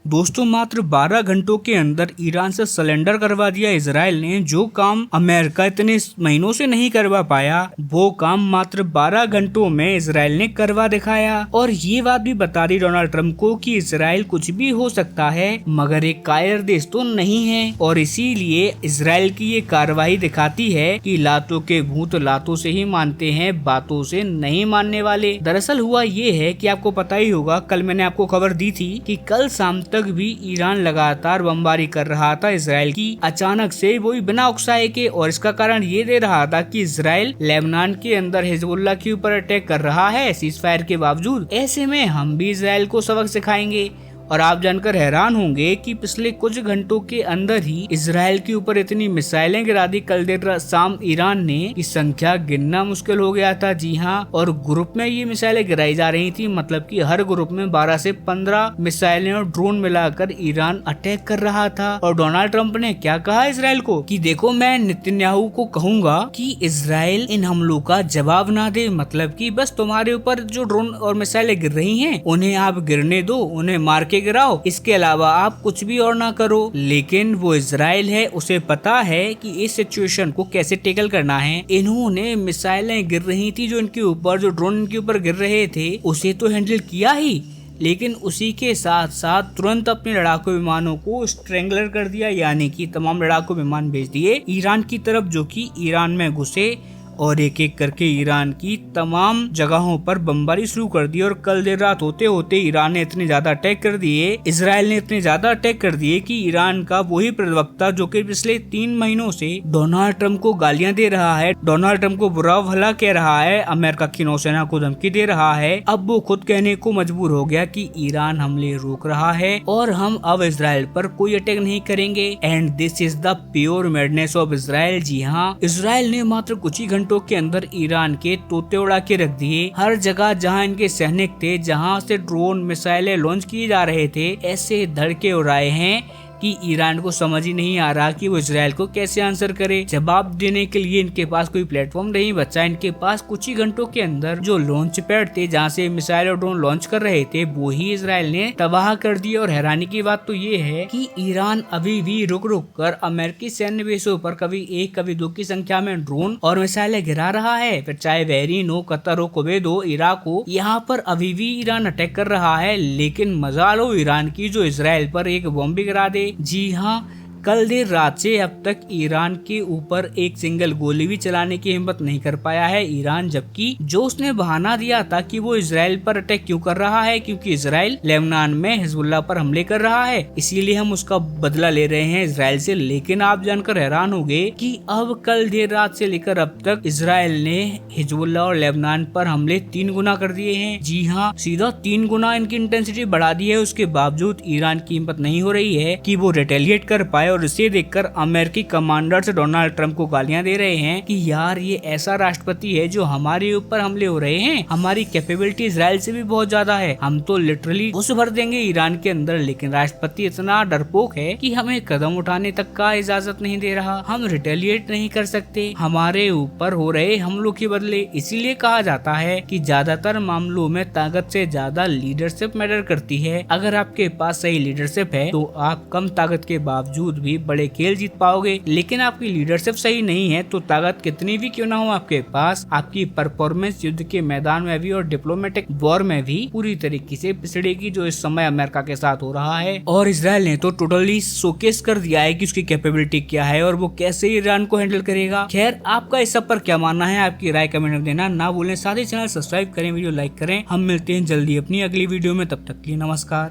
दोस्तों मात्र 12 घंटों के अंदर ईरान से सरेंडर करवा दिया इजराइल ने। जो काम अमेरिका इतने महीनों से नहीं करवा पाया वो काम मात्र 12 घंटों में इजराइल ने करवा दिखाया। और ये बात भी बता रही डोनाल्ड ट्रंप को कि इजराइल कुछ भी हो सकता है मगर एक कायर देश तो नहीं है। और इसीलिए इजराइल की ये कार्रवाई दिखाती है कि लातों के भूत लातों से ही मानते हैं, बातों से नहीं मानने वाले। दरअसल हुआ ये है कि आपको पता ही होगा, कल मैंने आपको खबर दी थी कि कल शाम तक भी ईरान लगातार बमबारी कर रहा था इजराइल की। अचानक से वो बिना उकसाए के, और इसका कारण ये दे रहा था कि इजराइल लेबनान के अंदर हिजबुल्लाह के ऊपर अटैक कर रहा है सीज फायर के बावजूद। ऐसे में हम भी इजराइल को सबक सिखाएंगे। और आप जानकर हैरान होंगे कि पिछले कुछ घंटों के अंदर ही इजराइल के ऊपर इतनी मिसाइलें गिरा दी कल देर शाम ईरान ने कि संख्या गिनना मुश्किल हो गया था। जी हाँ, और ग्रुप में ये मिसाइलें गिराई जा रही थी, मतलब कि हर ग्रुप में 12 से 15 मिसाइलें और ड्रोन मिलाकर ईरान अटैक कर रहा था। और डोनाल्ड ट्रंप ने क्या कहा इजराइल को कि देखो, मैं नेतन्याहू को कहूंगा कि इजराइल इन हमलों का जवाब ना दे, मतलब कि बस तुम्हारे ऊपर जो ड्रोन और मिसाइलें गिर रही हैं उन्हें आप गिरने दो, उन्हें मार के गिराओ, इसके अलावा आप कुछ भी और ना करो। लेकिन वो इजराइल है, उसे पता है कि इस सिचुएशन को कैसे टेकल करना है। इन्होंने मिसाइलें गिर रही थी जो इनके ऊपर, जो ड्रोन इनके ऊपर गिर रहे थे, उसे तो हैंडल किया ही, लेकिन उसी के साथ साथ तुरंत अपने लड़ाकू विमानों को स्ट्रेंगलर कर दिया, यानी कि तमाम लड़ाकू विमान भेज दिए ईरान की तरफ, जो कि ईरान में घुसे और एक एक करके ईरान की तमाम जगहों पर बमबारी शुरू कर दी। और कल देर रात होते होते ईरान ने इतने ज्यादा अटैक कर दिए, इजराइल ने इतने ज्यादा अटैक कर दिए कि ईरान का वही प्रवक्ता जो कि पिछले 3 महीनों से डोनाल्ड ट्रंप को गालियां दे रहा है, डोनाल्ड ट्रंप को बुरा भला कह रहा है, अमेरिका की नौसेना को धमकी दे रहा है, अब वो खुद कहने को मजबूर हो गया कि ईरान हमले रोक रहा है और हम अब इजराइल पर कोई अटैक नहीं करेंगे। And this is the pure madness of Israel. जी हाँ, इजराइल ने मात्र कुछ ही घंटों के अंदर ईरान के तोते उड़ा के रख दिए। हर जगह जहां इनके सैनिक थे, जहां से ड्रोन मिसाइलें लॉन्च किए जा रहे थे, ऐसे धड़के उड़ाए हैं कि ईरान को समझ ही नहीं आ रहा कि वो इजराइल को कैसे आंसर करे। जवाब देने के लिए इनके पास कोई प्लेटफॉर्म नहीं बचा। इनके पास कुछ ही घंटों के अंदर जो लॉन्च पैड थे जहाँ से मिसाइल और ड्रोन लॉन्च कर रहे थे वो ही इजराइल ने तबाह कर दिए। और हैरानी की बात तो ये है कि ईरान अभी भी रुक रुक कर अमेरिकी सैन्य बेसों पर कभी 1 कभी 2 की संख्या में ड्रोन और मिसाइलें गिरा रहा है। फिर चाहे बहरीन हो, कतर हो, कुवैत हो, इराक हो, यहाँ पर अभी भी ईरान अटैक कर रहा है। लेकिन मजाल हो ईरान की जो इजराइल पर एक बॉम्ब भी गिरा दे। जी हाँ, कल देर रात से अब तक ईरान के ऊपर एक सिंगल गोली भी चलाने की हिम्मत नहीं कर पाया है ईरान, जबकि जो उसने बहाना दिया था कि वो इजराइल पर अटैक क्यों कर रहा है, क्योंकि इजराइल लेबनान में हिजबुल्लाह पर हमले कर रहा है, इसीलिए हम उसका बदला ले रहे हैं इजराइल से। लेकिन आप जानकर हैरान होंगे कि अब कल देर रात से लेकर अब तक इजराइल ने हिजबुल्लाह और लेबनान पर हमले 3 गुना कर दिए हैं। जी हाँ, सीधा 3 गुना इनकी इंटेंसिटी बढ़ा दी है। उसके बावजूद ईरान की हिम्मत नहीं हो रही है कि वो रिटेलिएट कर पाए। और इसे देखकर अमेरिकी कमांडर्स डोनाल्ड ट्रंप को गालियां दे रहे हैं कि यार ये ऐसा राष्ट्रपति है जो हमारे ऊपर हमले हो रहे हैं, हमारी कैपेबिलिटी इजराइल से भी बहुत ज्यादा है, हम तो लिटरली घुस भर देंगे ईरान के अंदर। लेकिन राष्ट्रपति इतना डरपोक है कि हमें कदम उठाने तक का इजाजत नहीं दे रहा, हम रिटेलिएट नहीं कर सकते हमारे ऊपर हो रहे हमलों के बदले। इसीलिए कहा जाता है कि ज्यादातर मामलों में ताकत से ज्यादा लीडरशिप मैटर करती है। अगर आपके पास सही लीडरशिप है तो आप कम ताकत के बावजूद भी बड़े खेल जीत पाओगे। लेकिन आपकी लीडरशिप सही नहीं है तो ताकत कितनी भी क्यों ना हो आपके पास, आपकी परफॉर्मेंस युद्ध के मैदान में भी और डिप्लोमेटिक वॉर में भी पूरी तरीके से पिछड़ेगी, जो इस समय अमेरिका के साथ हो रहा है। और इजराइल ने तो टोटली शोकेस कर दिया है कि उसकी कैपेबिलिटी क्या है और वो कैसे ईरान को हैंडल करेगा। खैर, आपका इस सब पर क्या मानना है, आपकी राय कमेंट में देना ना भूलें। साथ ही चैनल सब्सक्राइब करें, वीडियो लाइक करें। हम मिलते हैं जल्दी अपनी अगली वीडियो में, तब तक के लिए नमस्कार।